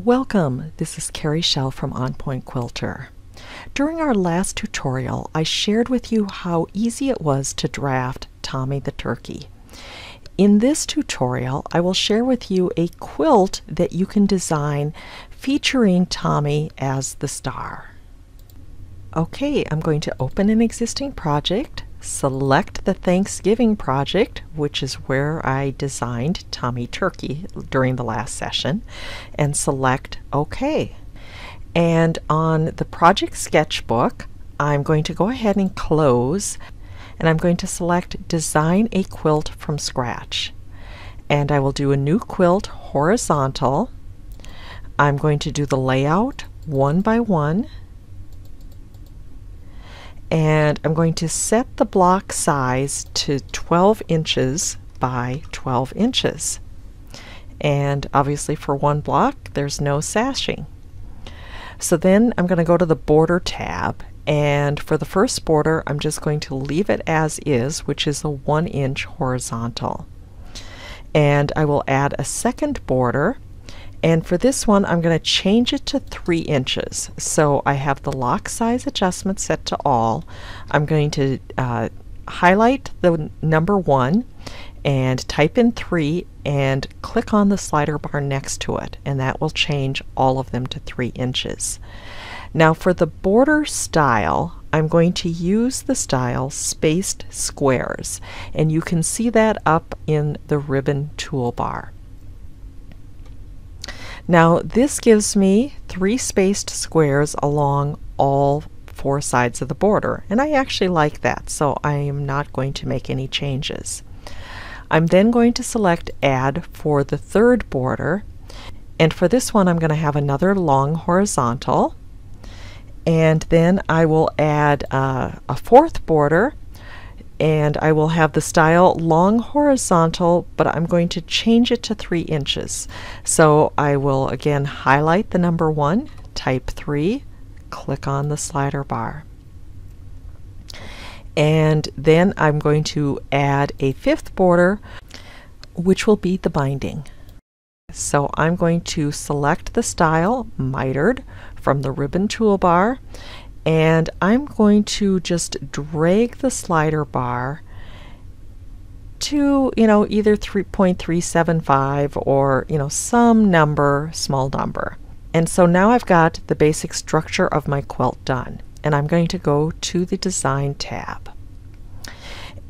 Welcome, this is Carrie Schell from On Point Quilter. During our last tutorial, I shared with you how easy it was to draft Tommy the Turkey. In this tutorial, I will share with you a quilt that you can design featuring Tommy as the star. Okay, I'm going to open an existing project, select the Thanksgiving project, which is where I designed Tommy Turkey during the last session, and select OK. And on the project sketchbook, I'm going to go ahead and close, and I'm going to select Design a Quilt from Scratch. And I will do a new quilt horizontal. I'm going to do the layout one by one. And I'm going to set the block size to 12 inches by 12 inches. And obviously for one block, there's no sashing. So then I'm going to go to the border tab, and for the first border, I'm just going to leave it as is, which is a 1-inch horizontal. And I will add a second border. And for this one, I'm going to change it to 3 inches. So I have the lock size adjustment set to all. I'm going to highlight the number 1 and type in 3 and click on the slider bar next to it, and that will change all of them to 3 inches. Now for the border style, I'm going to use the style Spaced Squares, and you can see that up in the ribbon toolbar. Now this gives me 3 spaced squares along all 4 sides of the border, and I actually like that, so I am not going to make any changes. I'm then going to select Add for the third border, and for this one I'm going to have another long horizontal, and then I will add a fourth border, and I will have the style long horizontal, but I'm going to change it to 3 inches. So I will again highlight the number 1, type 3, click on the slider bar. And then I'm going to add a 5th border, which will be the binding. So I'm going to select the style mitered from the ribbon toolbar, and I'm going to just drag the slider bar to, either 3.375 or, some number, small number. And so now I've got the basic structure of my quilt done, and I'm going to go to the Design tab.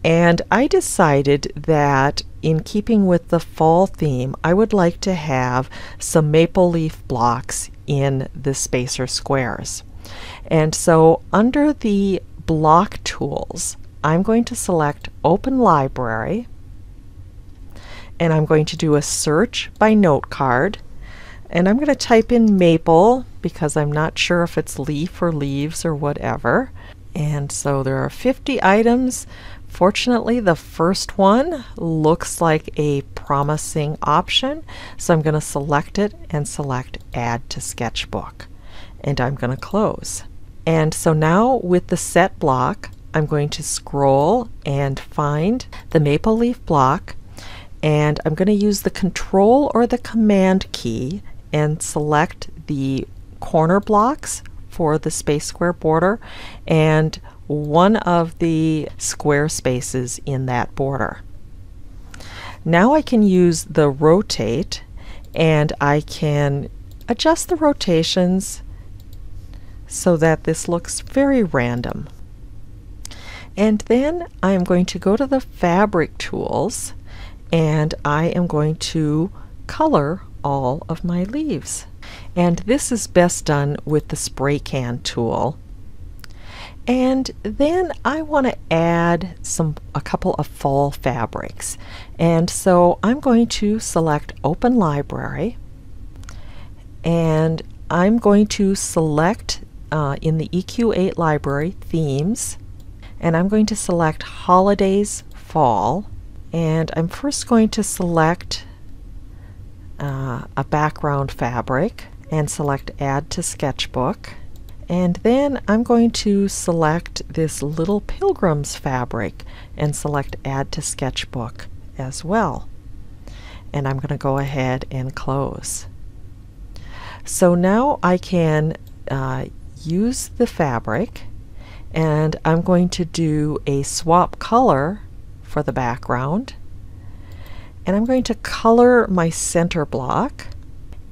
And I decided that in keeping with the fall theme, I would like to have some maple leaf blocks in the spacer squares. And so under the block tools, I'm going to select Open Library, and I'm going to do a search by note card, and I'm going to type in maple because I'm not sure if it's leaf or leaves or whatever. And so there are 50 items. Fortunately, the first one looks like a promising option, so I'm going to select it and select Add to Sketchbook, and I'm going to close. And so now with the set block, I'm going to scroll and find the maple leaf block, and I'm going to use the Control or the Command key and select the corner blocks for the space square border and one of the square spaces in that border. Now I can use the rotate, and I can adjust the rotations so that this looks very random. And then I am going to go to the fabric tools, and I am going to color all of my leaves. And this is best done with the spray can tool. And then I want to add a couple of fall fabrics. And so I'm going to select Open Library, and I'm going to select in the EQ8 library Themes, and I'm going to select Holidays Fall, and I'm first going to select a background fabric and select Add to Sketchbook. And then I'm going to select this Little Pilgrims fabric and select Add to Sketchbook as well. And I'm going to go ahead and close. So now I can use the fabric, and I'm going to do a swap color for the background, and I'm going to color my center block.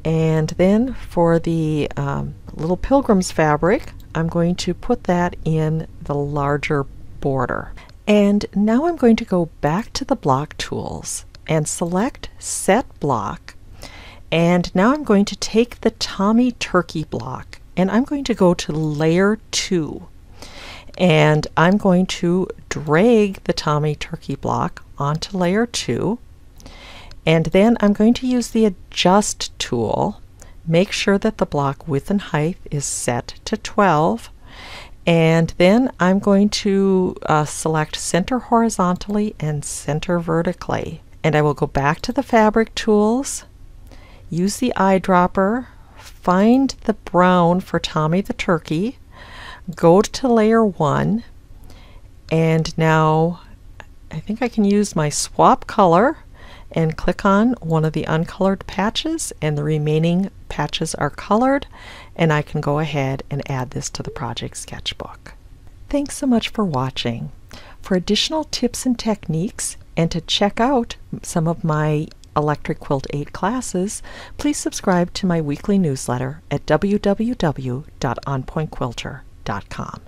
And then for the little pilgrim's fabric, I'm going to put that in the larger border. And now I'm going to go back to the block tools and select Set Block. And now I'm going to take the Tommy Turkey block, and I'm going to go to Layer 2. And I'm going to drag the Tommy Turkey block onto Layer 2. And then I'm going to use the Adjust tool. Make sure that the block width and height is set to 12. And then I'm going to select Center horizontally and Center vertically. And I will go back to the fabric tools, use the eyedropper, find the brown for Tommy the Turkey, go to Layer 1, and now I think I can use my swap color and click on one of the uncolored patches, and the remaining patches are colored, and I can go ahead and add this to the project sketchbook. Thanks so much for watching. For additional tips and techniques, and to check out some of my Electric Quilt 8 classes, please subscribe to my weekly newsletter at www.onpointquilter.com.